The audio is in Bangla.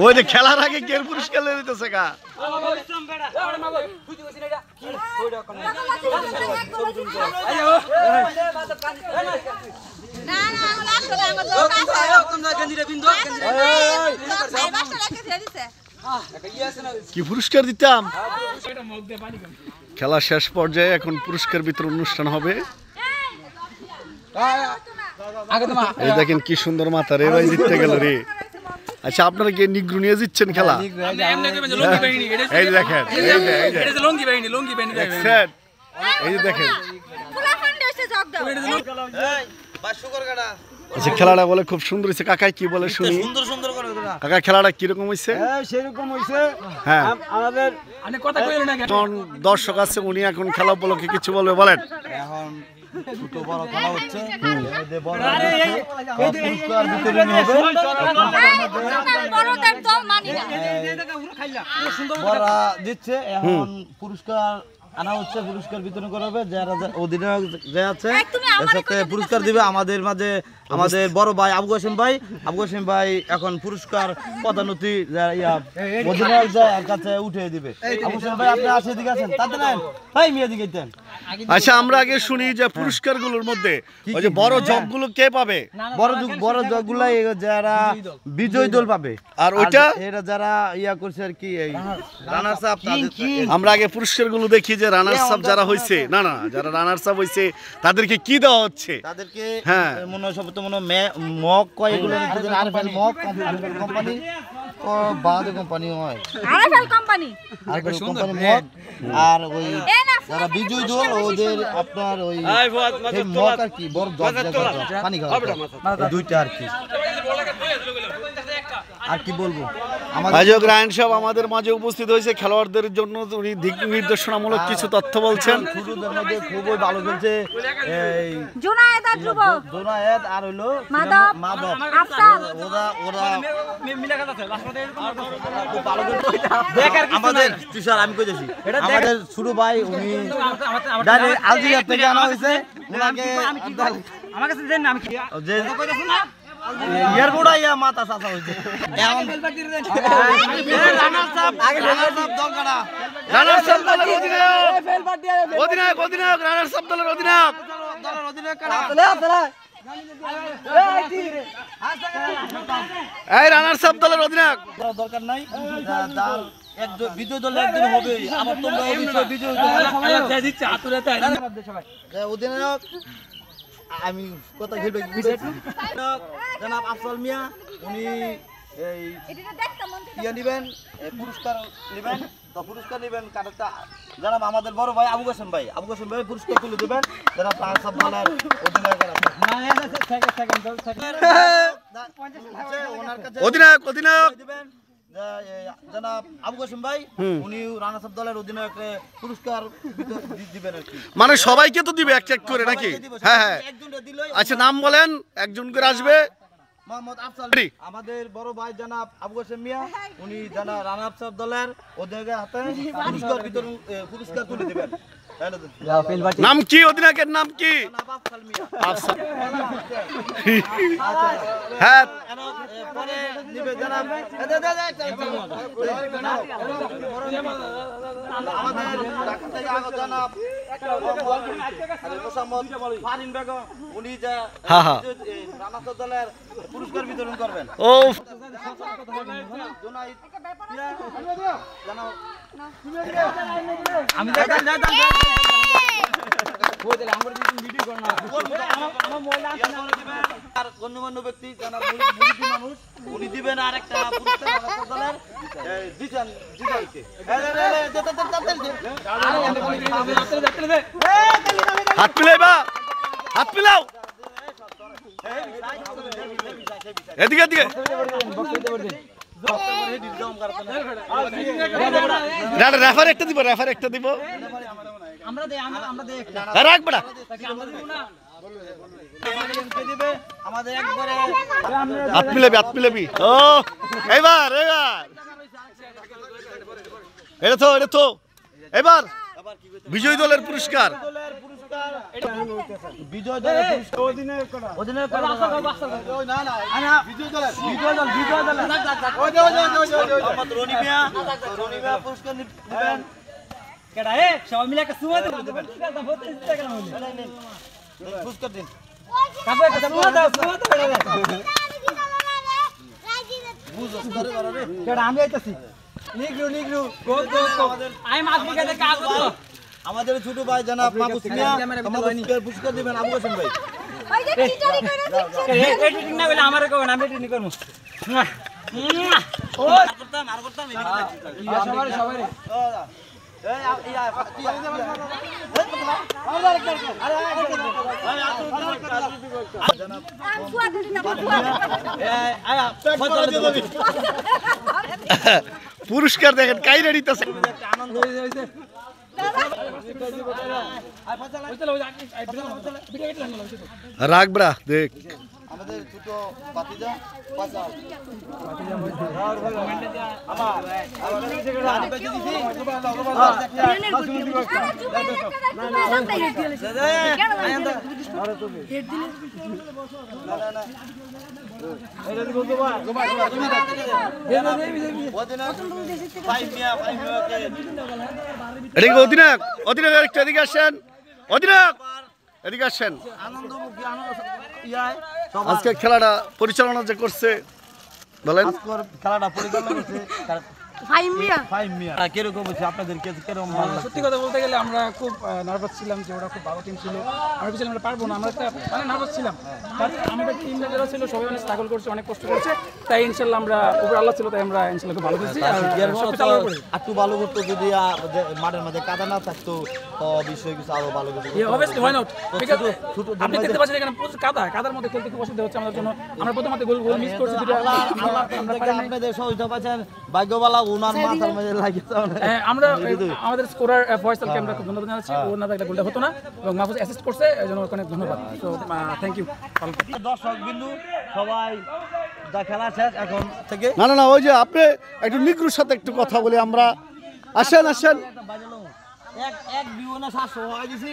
ওই যে খেলার আগে কে পুরস্কার লে দিতেছে কা কি পুরস্কার দিতাম। খেলা শেষ পর্যায়ে এখন পুরস্কার বিতরণ অনুষ্ঠান হবে। এই দেখেন কি সুন্দর মাথা রে ভাই, জিততে গেল রে। আচ্ছা আপনারা কি নিগ্রু নিয়ে জিতছেন খেলা? এই দেখেন এই দেখেন আচ্ছা খেলাটা বলে খুব সুন্দর হয়েছে। কাকাই কি বলে শুনি। কাকা খেলাটা কিরকম হয়েছে? সেরকম হয়েছে। হ্যাঁ আমাদের দর্শক আছে, উনি এখন খেলা উপলক্ষে কিছু বলবে, বলেন। এখন ছোট বড় খেলা হচ্ছে, পুরস্কার বিতরণ হবে। বড়রা দিচ্ছে, এখন পুরস্কার আনা হচ্ছে, পুরস্কার বিতরণ করা হবে। যারা অধিনায়ক যে আছে সাথে পুরস্কার দিবে আমাদের মাঝে আমাদের বড় ভাই আবু কাসেম ভাই। আবু কাসেম ভাই এখন পুরস্কার পদানতি অধিনায়ক যার কাছে উঠে দিবে। আবু কাসেম ভাই আপনি আসে দিকে আছেন, তাতে নেন ভাই মিয়া দিকে দেন। আচ্ছা আমরা আগে শুনি যে পুরস্কারগুলোর মধ্যে ওই যে বড় জগগুলো কে পাবে? বড় জগগুলো যারা বিজয় দল পাবে, আর ওইটা এরা যারা ইয়া করছে আর কি এই রানার্স আপ। আমরা আগে পুরস্কারগুলো দেখি যে রানার্স আপ যারা হইছে, না না যারা রানার্স আপ হইছে তাদেরকে কি দেওয়া হচ্ছে? তাদেরকে হ্যাঁ মনে হয় সবত মনে মগ কয় এগুলো আরএফএল মগ কোম্পানি ও বাদ কোম্পানি হয় আরএফএল কোম্পানি মগ। আর ওই যারা বিজয় দল ওদের আপনার ওই মগ আর কি বড় পানি খাওয়া দুইটা আর কি। আর কি বলবো, আয়োজক রায়ন সাহেব আমাদের মাঝে উপস্থিত হয়েছে। খেলোয়াড়দের জন্য উনি দিক নির্দেশনামূলক কিছু তথ্য বলছেন। শুরুদের মধ্যে খুবই ভালো খেলছে এই জুনায়েদ আর ধ্রুব, জুনায়েদ আর হলো মাদক আফসাল, ওরা মিলে খেলছে লাস্টে খুব ভালো খেলছে। আমাদের টিচার আমি কইতেছি আমাদের ছোট ভাই উনি ডাইরেক্ট আলজেরিয়া থেকে আনা হয়েছে। ওনাকে আমার কাছে দেন না, আমি যে কইতাছ না ইয়ারবোড়া ইয়া মাথা সাসা হইছে। এখন রানার সাহেব আগে রানার সাহেব দল কাটা রানার সাহেব দলের অধিনায়ক রানার সাহেব দলের অধিনায়ক কাটা এই রানার সাহেব দলের অধিনায়ক দরকার নাই। যার একজন বিজয় দল একজন হবে, আবার তোমরা অবশ্যই বিজয় অধিনায়ক আমি কথা খেলবে জনাব আফজাল মিয়া। উনি এই ইয়া নিবেন, পুরস্কার নিবেন। তো পুরস্কার নিবেন কারণটা জনাব আমাদের বড় ভাই আবু কাসেম ভাই। আবু কাসেম ভাই পুরস্কার তুলে দেবেন। জনাব সব বলার অধিনায়ক দিবেন জনাব আবু কাসেম ভাই। উনি রানার্স আপ দলের অধিনায়ককে পুরস্কার দিবেন আর কি। মানে সবাইকে তো দিবে এক এক করে নাকি? হ্যাঁ হ্যাঁ আচ্ছা নাম বলেন, একজন করে আসবে। মোহাম্মদ আফসাল আমাদের বড় ভাই জনাব আবু কাসেম মিয়া, উনি জানা রানার্স আপ দলের অধিনায়কের হাতে পুরস্কার তুলে দিবেন। নাম কি অধিনায়কের নাম কি? হ্যাঁ পরে নিবে জনাব আমাদের ঢাকা থেকে আগত জনাব ফারিন বেগম, উনি যা রানার্স আপ দলের পুরস্কার বিতরণ করবেন। ও আমি গণ্যমান্য ব্যক্তি মানুষ উনি দিবেন আর একটা পুরস্কার হাত মিলাইবা, হাত মিলাও এদিকে এদিকে। রেফার একটা দিব, রেফার একটা দিব। আমরা দেই আমরা দেই রাখ বড়া আমাদের একবারে হাত মিলাবি, হাত মিলাবি। ও এবার এবার এটা তো এবার বিজয় দলের পুরস্কার। বিজয় দল অধিনায়ক রনি মিয়া পুরস্কার দিবেন কেডা এ সবাই মিলে একটা সুমা দেবেন পুরস্কার দিন কাপে একটা সুমা দাও কেডা কেডা আমি আইতাছি নিগ্রু গো আই মাছ বিকাতে কাজ করব আমাদের ছোট ভাই জানাব মাহবুব মিয়া আমাদের পুরস্কার দিবেন আবু হোসেন ভাই এডিটিং না বলে আমারে কও না আমি এডিটিং করব ও আর করতাম সবাই পুরস্কার দেখেন কাইরে নিতেছে রাখবরা দেখ আমাদের ছোট বাতিজা পাশা এদিকে অধিনায়ক একটু এদিকে আসেন অধিনায়ক এদিকে আসেন আনন্দমুখী আজকে খেলাটা পরিচালনা যে করছে বলেন খেলাটা পরিচালনা করছে কিরকম হচ্ছে আপনাদের কিরকম সত্যি কথা বলতে গেলে আমরা খুব নার্ভাস ছিলাম যে ওরা খুব ভালো টিম ছিল আমরা কিছু আমরা পারবো না আমরা একটা মানে নার্ভাস ছিলাম বাট আমাদের টিম যারা ছিল সবাই অনেক স্ট্রাগল করছে অনেক কষ্ট করছে তাই ইনশাল্লাহ আমরা উপর আল্লাহ ছিল তাই আমরা ইনশাল্লাহ খুব ভালো করছি একটু ভালো করতো যদি মাঠের মধ্যে কাদা না থাকতো তো বিষয় কিছু আরো ভালো করতো অবভিয়াসলি হোয়াই নট আপনি দেখতে পাচ্ছেন এখানে প্রচুর কাদার মধ্যে খেলতে খুব অসুবিধা হচ্ছে আমাদের জন্য আমরা প্রথমত গোল মিস করছি দুটো আপনাদের সহযোগিতা পাচ্ছেন ভাগ্যবালা উনার মাথার মধ্যে লাগিয়েছে আমরা আমাদের স্কোরার ফয়সালকে আমরা খুব ধন্যবাদ জানাচ্ছি ওর না থাকলে গোলটা হতো না এবং মাহফুজ অ্যাসিস্ট করছে এজন্য অনেক ধন্যবাদ তো থ্যাংক ইউ দর্শক বিন্দু সবাই যা খেলা শেষ এখন থেকে না ওই যে আপনি একটু নিগ্রুর সাথে একটু কথা বলি আমরা আসেন এক বিউ না 700 হয়ে গেছি